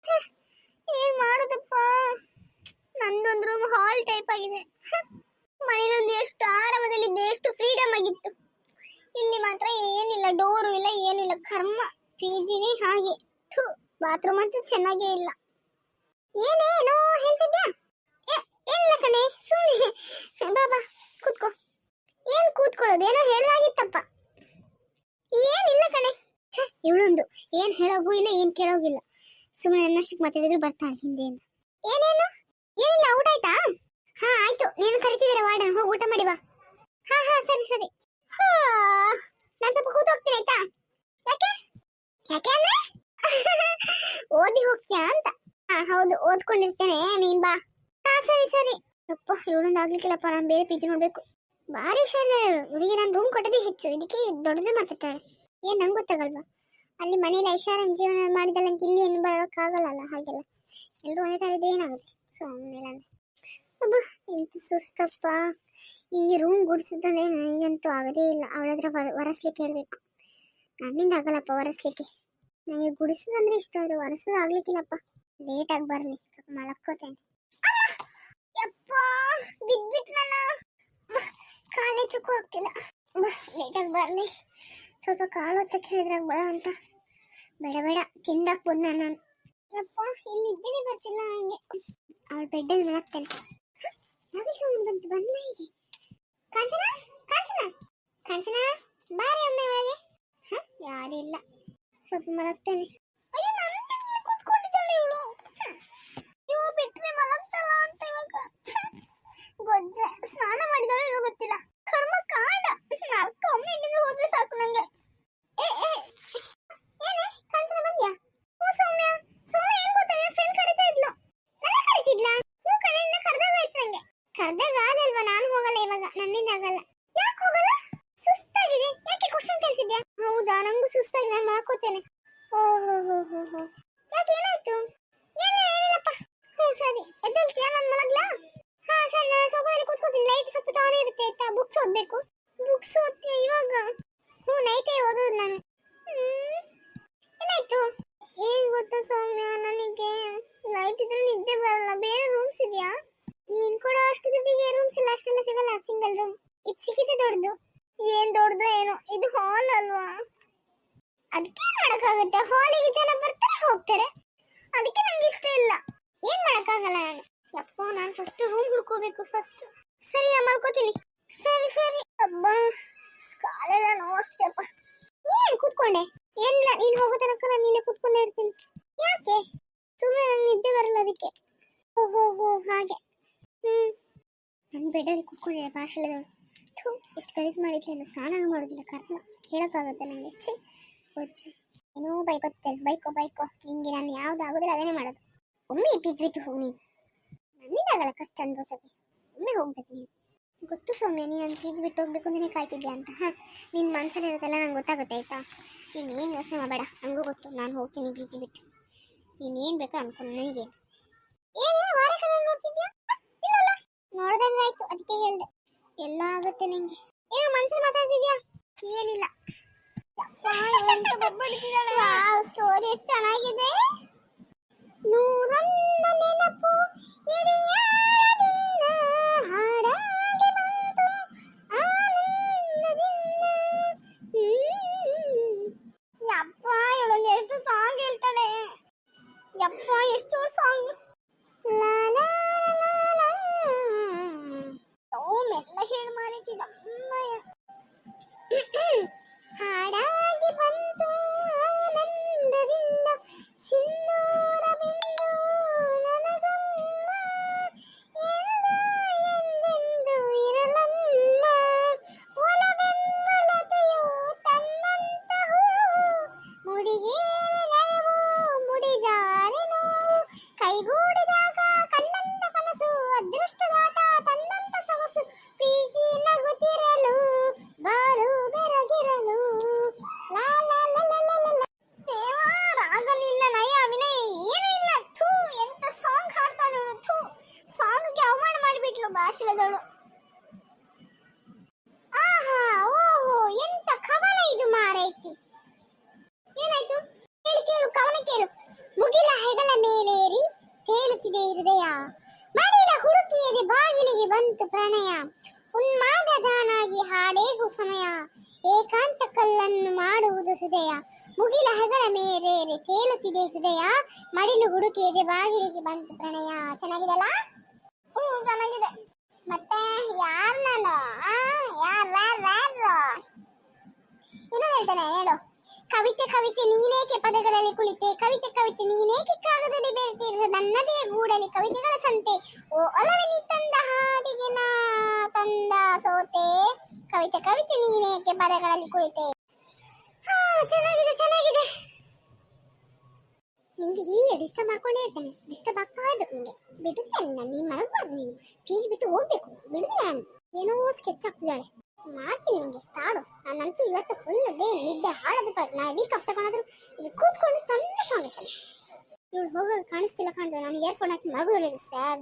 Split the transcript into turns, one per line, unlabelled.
ಛೆ, ಏನ್ ಮಾಡೋದಪ್ಪ. ನಂದೊಂದು ರೂಮ್ ಹಾಲ್ ಟೈಪ್ ಆಗಿದೆ. ಮನೇಲೊಂದು ಎಷ್ಟು ಆರಾಮದಲ್ಲಿದ್ದೆ, ಎಷ್ಟು ಫ್ರೀಡಮ್ ಆಗಿತ್ತು. ಇಲ್ಲಿ ಮಾತ್ರ ಏನಿಲ್ಲ, ಡೋರು ಇಲ್ಲ, ಏನಿಲ್ಲ. ಕರ್ಮ, ಪಿಜಿನೇ ಹಾಗೆ. ಬಾತ್ರೂಮ್ ಅಂತೂ ಚೆನ್ನಾಗೇ ಇಲ್ಲ. ಏನೇನೋ ಹೇಳ್ತಿದ್ಯಾ? ಏನಿಲ್ಲ ಕಣೆ, ಸುಮ್ಮನೆ ಬಾಬಾ ಕೂತ್ಕೋ. ಏನ್ ಕೂತ್ಕೊಳ್ಳೋದು, ಏನೋ ಹೇಳಲಾಗಿತ್ತಪ್ಪ. ಏನಿಲ್ಲ ಕಣೆ. ಇವಳೊಂದು ಏನ್ ಹೇಳೋಗೂ ಇಲ್ಲ, ಏನ್ ಕೇಳೋಗಿಲ್ಲ. ಸುಮ್ಮನೆ ಅನ್ನಷ್ಟಕ್ಕೆ ಮಾತಾಡಿದ್ರು ಬರ್ತಾಳೆ ಹಿಂದೆಯಿಂದ. ಏನೇನು? ಏನಿಲ್ಲ. ಊಟ ಆಯ್ತಾ? ಹಾ ಆಯ್ತು. ನೀನು ಕರಿತಿದ್ದೀರ ವಾರ್ಡನ್, ಹೋಗಿ ಊಟ ಮಾಡಿ ಬಾ. ಹಾ ಹಾ ಸರಿ ಸರಿ. ನಾನು ಸ್ವಲ್ಪ ಕೂತೋಗ್ತೀನಿ ಆಯ್ತಾ? ಯಾಕೆ ಯಾಕೆ ಅಂದ್ರೆ ಓದಿ ಹೋಗ್ತೀಯಾ ಅಂತ. ಹಾ ಹೌದು, ಓದ್ಕೊಂಡಿರ್ತೇನೆ, ನೀನ್ ಬಾ. ಹಾ ಸರಿ ಸರಿ. ಅಪ್ಪ ಇವಳೊಂದು ಆಗ್ಲಿಕ್ಕಿಲ್ಲಪ್ಪ, ನಾನು ಬೇರೆ ಪಿಜಿ ನೋಡ್ಬೇಕು. ಭಾರಿ ಹುಷಾರಿಲ್ಲ ಇವಳಿಗೆ. ನಾನು ರೂಮ್ ಕೊಟ್ಟದೇ ಹೆಚ್ಚು, ಇದಕ್ಕೆ ದೊಡ್ಡದೇ ಮಾತಾಡ್ತಾಳೆ. ಏನ್ ನಂಗೆ ಗೊತ್ತಾಗಲ್ವಾ? ಅಲ್ಲಿ ಮನೇಲಿ ಐಷಾರಾಮ್ ಜೀವನ ಮಾಡಿದಲ್ಲ ಅಂತ ಇಲ್ಲಿ ಏನು ಬರೋಕ್ಕಾಗಲ್ಲ. ಹಾಗೆಲ್ಲ ಎಲ್ಲರೂ ಒಂದೇ ಥರ ಇದೆ, ಏನಾಗುತ್ತೆ ಸುಮ್ಮನೆ ಅಂದ್ರೆ. ಅಬ್ಬ ಎಂತ ಸುಸ್ತಪ್ಪ. ಈ ರೂಮ್ ಗುಡಿಸಿದ್ರೆ ನನಗಂತೂ ಆಗದೇ ಇಲ್ಲ. ಅವಳತ್ರ ಒರೆಸ್ಲಿಕ್ಕೆ ಹೇಳ್ಬೇಕು. ನನ್ನಿಂದ ಆಗಲ್ಲಪ್ಪ ಒರೆಸ್ಲಿಕ್ಕೆ. ನನಗೆ ಗುಡಿಸೋದಂದ್ರೆ ಇಷ್ಟ, ಆದ್ರೆ ಒರೆಸೋದು ಆಗ್ಲಿಕ್ಕಿಲ್ಲಪ್ಪ. ಲೇಟಾಗಿ ಬರಲಿ, ಸ್ವಲ್ಪ ಮಲಕ್ಕೋತೇನೆ. ಯಪ್ಪ ಬಿದ್ಬಿಟ್ನಲ್ಲ, ಕಾಲೇ ಚುಕ್ಕು ಆಗ್ತಿಲ್ಲ. ಲೇಟಾಗಿ ಬರಲಿ, ಸ್ವಲ್ಪ ಕಾಲು ಹೊತ್ತಕ್ಕೆ ಹೇಳಿದ್ರಾಗ ಬರ ಅಂತ. ಬೇಡ ಬೇಡ, ತಿಂದಾಕ್ಬೋದು ನಾನು. ಯಪ್ಪ ಇಲ್ಲಿ ಇದ್ದೇನೆ ಬರ್ತಿಲ್ಲ ಹಂಗೆ. ಅವಳ ಬೆಡ್ಡಲ್ಲಿ ಮಲಗ್ತೇನೆ. ಯಾಕೆ ಸೌಂಡ್ ಬಂತು? ಬಂದ ಹೀಗೆ. ಕಾಂಚನ ಕಾಂಚನ ಕಾಂಚನ ಬಾರಿ ಒಮ್ಮೆ ಒಳಗೆ. ಯಾರಿಲ್ಲ, ಸ್ವಲ್ಪ ಮಲಗ್ತೇನೆ. ಅಯ್ಯೋ ನನ್ನ ಕೂತ್ಕೊಂಡಿದ್ದಾಳೆ ಇವಳು. ನೀವು ಬಿಟ್ರೆ ಮಲಗ್ಸಲ್ಲ ಅಂತ ಇವಾಗ. ಗೊಜ್ಜೆ ಸ್ನಾನ ಮಾಡಿದಾಳೆ ಇವಾಗ ಗೊತ್ತಿಲ್ಲ. ಕರ್ಮ ಕಾಂಡ. ಅರ್ಕ ಒಮ್ಮೆ ಇಲ್ಲಿಂದ ಹೋದ್ರೆ ಸಾಕು ನಂಗೆ. ಏನೇ ಕಾಂಚನ ಬಂದ್ಯಾ? ಹ್ಞೂ ಸೌಮ್ಯ. ಸೌಮ್ಯ ಏನ್ ಗೊತ್ತಾ, ಫ್ರೆಂಡ್ ಕರೀತಾ ಇದ್ಲು. ನನ್ನ ಕರೀತಿದ್ಲಾ? ಹ್ಞೂ ಕಡೆಯಿಂದ ಕರ್ದಾಗ ಆಯ್ತು ನಂಗೆ. ಕರ್ದಾಗ ಆದಲ್ವಾ, ನಾನು ಹೋಗಲ್ಲ ಇವಾಗ, ನನ್ನಿಂದ ಆಗಲ್ಲ. ಯಾಕೆ ಹೋಗಲ್ಲ? ಸುಸ್ತಾಗಿದೆ. ಯಾಕೆ ಕ್ವಶನ್ ಕೇಳ್ತಿದ್ಯಾ? ಹೌದಾ, ನಂಗೂ ಸುಸ್ತಾಗಿದೆ, ನಾನು ಮಾಡ್ಕೋತೇನೆ. ಓಹೋ ಯಾಕೆ ಏನಾಯ್ತು? ಏನಿಲ್ಲಪ್ಪ. ಹ್ಞೂ ಸರಿ, ಎದ್ದೇಳ್ತೀಯಾ? ನಾನು ಮಲಗ್ಲಾ? ಹಾ ಸರಿ, ನಾನು ಸೋಫಾದಲ್ಲಿ ಕೂತ್ಕೋತೀನಿ. ಲೈಟ್ ಸ್ವಲ್ಪ ತಾನೇ ಇರುತ್ತೆ ಆಯ್ತಾ? ಬುಕ್ಸ್ ಓದ್ಬೇಕು. ಬುಕ್ಸ್ ಓದ್ತೀಯ ಇವಾಗ? ಹ್ಞೂ ನೈಟೇ ಓದೋದು ನಾನು. ಏನಾಯ್ತು? ಏನ್ ಗೊತ್ತಾ ಸೌಮ್ಯ, ನನಗೆ ಲೈಟ್ ಇದ್ರೆ ನಿದ್ದೆ ಬರಲ್ಲ. ಬೇರೆ ರೂಮ್ಸ್ ಇದೆಯಾ? ನೀನ್ ಕೂಡ ಅಷ್ಟು ದುಡ್ಡಿಗೆ ರೂಮ್ಸ್ ಇಲ್ಲ, ಅಷ್ಟೆಲ್ಲ ಸಿಗಲ್ಲ. ಸಿಂಗಲ್ ರೂಮ್ ಇದು ಸಿಕ್ಕಿದೆ ದೊಡ್ಡದು. ಏನ್ ದೊಡ್ಡದು ಏನೋ, ಇದು ಹಾಲ್ ಅಲ್ವಾ? ಅದಕ್ಕೆ ಮಾಡಕ್ಕಾಗುತ್ತೆ. ಹಾಲಿಗೆ ಜನ ಬರ್ತಾರೆ ಹೋಗ್ತಾರೆ, ಅದಕ್ಕೆ ನಂಗೆ ಇಷ್ಟ ಇಲ್ಲ. ಏನ್ ಮಾಡಕ್ಕಾಗಲ್ಲ ನಾನು. ಯಪ್ಪ ನಾನು ಫಸ್ಟ್ ರೂಮ್ ಹುಡ್ಕೋಬೇಕು ಫಸ್ಟ್. ಸರಿ ನಾನು ಮಲ್ಕೋತೀನಿ. ಸರಿ ಸರಿ. ಅಬ್ಬ ಕಾಲೆಲ್ಲ ನೋಡ್ತೇಪ್ಪ. ನೀನ್ ಕೂತ್ಕೊಂಡೆ? ಏನಿಲ್ಲ, ನೀನ್ ಹೋಗೋ ತನಕ ನಾನು ಇಲ್ಲೇ ಕೂತ್ಕೊಂಡೇ ಇರ್ತೀನಿ. ಯಾಕೆ? ಸುಮ್ಮನೆ ನಂಗೆ ನಿದ್ದೆ ಬರಲ್ಲ ಅದಕ್ಕೆ. ಓಹೋ ಹಾಗೆ. ನನ್ನ ಬೆಡ್ಡಲ್ಲಿ ಕೂತ್ಕೊಂಡಿದ್ದೆ ಭಾಷೆದವಳು. ಎಷ್ಟು ಕಲಿಸ್ ಮಾಡಿದ್ಲೇನು, ಸ್ನಾನ ಮಾಡೋದಿಲ್ಲ. ಕರ್ಮ ಹೇಳೋಕ್ಕಾಗುತ್ತೆ ನನಗೆ. ಗೊಜ್ಜೆ ಏನೋ ಬೈಕೋ ನಿಂಗೆ. ನಾನು ಯಾವ್ದಾಗೋದಿಲ್ಲ ಅದನ್ನೇ ಮಾಡೋದು. ಒಮ್ಮೆ ಬಿದ್ದು ಹೋಗಿ ನೀನು. ನನ್ನಿಂದಾಗಲ್ಲ ಕಷ್ಟ ಅನ್ಭವಿಸೋಕೆ. ಒಮ್ಮೆ ಹೋಗ್ಬೇಕು ನೀನು. ಗೊತ್ತು ಸೌಮ್ಯ, ನೀನು ನನ್ನ ಪೀಜ್ ಬಿಟ್ಟು ಹೋಗ್ಬೇಕು ಅಂತಲೇ ಕಾಯ್ತಿದ್ಯಾ ಅಂತ. ನಿನ್ನ ಮನಸ್ಸಲ್ಲಿ ಇರೋದೆಲ್ಲ ನಂಗೆ ಗೊತ್ತಾಗುತ್ತೆ ಆಯ್ತಾ? ನೀನೇನು ಯೋಚನೆ ಮಾಡಬೇಡ, ನನಗೂ ಗೊತ್ತು. ನಾನು ಹೋಗ್ತೀನಿ ಪೀಜ್ ಬಿಟ್ಟು. ನೀನೇನು ಬೇಕೋ ಅನ್ಕೊಂಡು ನನಗೆ. ಏನು ವಾರ ಕಡೆ ನೋಡ್ತಿದ್ಯಾ? ಇಲ್ಲ ನೋಡ್ದಂಗೆ ಆಯ್ತು, ಅದಕ್ಕೆ ಹೇಳ್ದೆ. ಎಲ್ಲ ಆಗುತ್ತೆ ನಿಂಗೆ. ಏನೋ ಮನಸ್ಸಲ್ಲಿ ಮಾತಾಡ್ತಿದ್ಯಾ? ಏನಿಲ್ಲ. ಸ್ಟೋರಿ ಎಷ್ಟು ಚೆನ್ನಾಗಿದೆ. ನೂರೊಂದು ನೆನಪು ಎದೆಯಾಳದಿಂದ ಹಾಡಾಗಿ ಬಂತು ಆನಂದದಿಂದ. ಯಪ್ಪ ಇವಳೊಂದು ಎಷ್ಟು ಸಾಂಗ್ ಹೇಳ್ತಾಳೆ. ಯಪ್ಪ ಎಷ್ಟು ಸಾಂಗ್. ಮೆಲ್ಲ ಹೇಳಿ ಮಾರಿತಿದ್ದ. ಹಾಡಾಗಿ ಬಂತು ಆನಂದದಿಂದ ಸಿಂಧೂರ ಬಿಂದು ನನಗಮ್ಮ ಎಂದೆಂದು ಇರಲಮ್ಮ. ಒಲವೆನ್ನೊಲತೆಯು ತನ್ನಂತ ಹೂವು ಮುಡಿಗೇರಿ ನರವು ಮುಡಿಜಾರಿ ನೋವು. ಕೈಗೂಡಿದಾಗ ಕಣ್ಣಂತ ಕನಸು ಅದೃಷ್ಟದಾಟ ತನ್ನಂತ ಸೊಗಸು. ಪ್ರೀತಿ ನಗುತ್ತಿರಲು ಬಾರು ಬೆರಗಿರಲು. ಲಾ ಲಾ ಲಾ ಲಾ ಲಾ ಲಾ. ದೇವಾ ರಾಗನಿಲ್ಲ, ನಯ ವಿನಯ ಏನೂ ಇಲ್ಲ. ಥೂ ಎಂತ ಸಾಂಗ್ ಹಾಡ್ತಾಳು. ಥೂ ಸಾಂಗ್ಗೆ ಅವಮಾನ ಮಾಡಿಬಿಟ್ಲು ಭಾಷೆದವಳು. ಆಹಾ ಓಹೋ ಎಂತ ಕವನ ಇದು ಮಾರೈತಿ. ಏನಾಯ್ತು? ಕೇಳು ಕವನ ಕೇಳು. ಮುಗಿಲ ಹೆಗಲ ಮೇಲೆ ಮಡಿಲ ಹುಡುಕಿಯದೆ ಬಾಗಿಲಿಗೆ ಬಂತು ಪ್ರಣಯ, ಉನ್ಮಾದನಾಗಿ ಹಾಡೇಗು ಸಮಯ, ಏಕಾಂತ ಕಲ್ಲನ್ನು ಮಾಡುವುದು ಹೃದಯ, ಮುಗಿಲ ಹೆಗಲ ಮೇರೇರೆ ತೇಲುತ್ತಿದೆ ಹೃದಯ, ಮಡಿಲು ಹುಡುಕಿಯದೆ ಬಾಗಿಲಿಗೆ ಬಂತು ಪ್ರಣಯ. ಚೆನ್ನಾಗಿದೆಲ್ಲ? ಚೆನ್ನಾಗಿದೆ. ಮತ್ತೆ ಯಾರು ನಾನು? ಇನ್ನೊಂದು ಹೇಳ್ತಾನೆ ಹೇಳು. ಕವಿತೆ ಕವಿತೆ ನೀನೇಕೆ ಪದಗಳಲ್ಲಿ ಕುಳಿತೆ, ಕವಿತೆ ಕವಿತೆ ನೀನೇಕೆ ಕಾಗದಲ್ಲಿ ಬೆರೆತಿರು, ನನ್ನದೇ ಗೂಡಲಿ ಕವಿತೆಗಳ ಸಂತೆ, ಓ ಒಲವೆ ನೀ ತಂದ ಹಾಡಿಗೆ ನಾ ತಂದ ಸೋತೆ, ಕವಿತೆ ಕವಿತೆ ನೀನೇಕೆ ಪದಗಳಲ್ಲಿ ಕುಳಿತೆ. ಚೆನ್ನಾಗಿದೆ ಚೆನ್ನಾಗಿದೆ. ನಿಂಗೆ ಹೀಗೆ ಡಿಸ್ಟರ್ಬ್ ಮಾಡ್ಕೊಂಡೇ ಇರ್ತೇನೆ, ಡಿಸ್ಟರ್ಬ್ ಆಗ್ತಾ ಇರ್ಬೇಕು ನಿಂಗೆ. ಬಿಡುದಿಲ್ಲ ನಾನು, ನೀನು ಮಲಗಬಾರ್ದು, ನೀನು ಫೀಸ್ ಬಿಟ್ಟು ಹೋಗ್ಬೇಕು, ಬಿಡುದಿಲ್ಲ ನಾನು. ಏನೋ ಸ್ಕೆಚ್ ಆಗ್ತಿದ್ದಾಳೆ, ಮಾಡ್ತೀನಿ ನಿಂಗೆ ತಾಡು. ನಾನಂತೂ ಇವತ್ತು ಫುಲ್ ಡೇ ನಿದ್ದೆ ಹಾಳದ ಪಾರ್ಟಿ. ನಾ ವೀಕ್ ಆಫ್ ತಗೊಂಡ್ರು ಕೂತ್ಕೊಂಡು ಚಂದ ಸಾಂಗ್. ಇವಳು ಹೋಗೋದು ಕಾಣಿಸ್ತಿಲ್ಲ ಕಾಣ್ತದೆ. ನಾನು ಇಯರ್ಫೋನ್ ಹಾಕಿ ಮಲಗೋದು ಸ್ಯಾರ್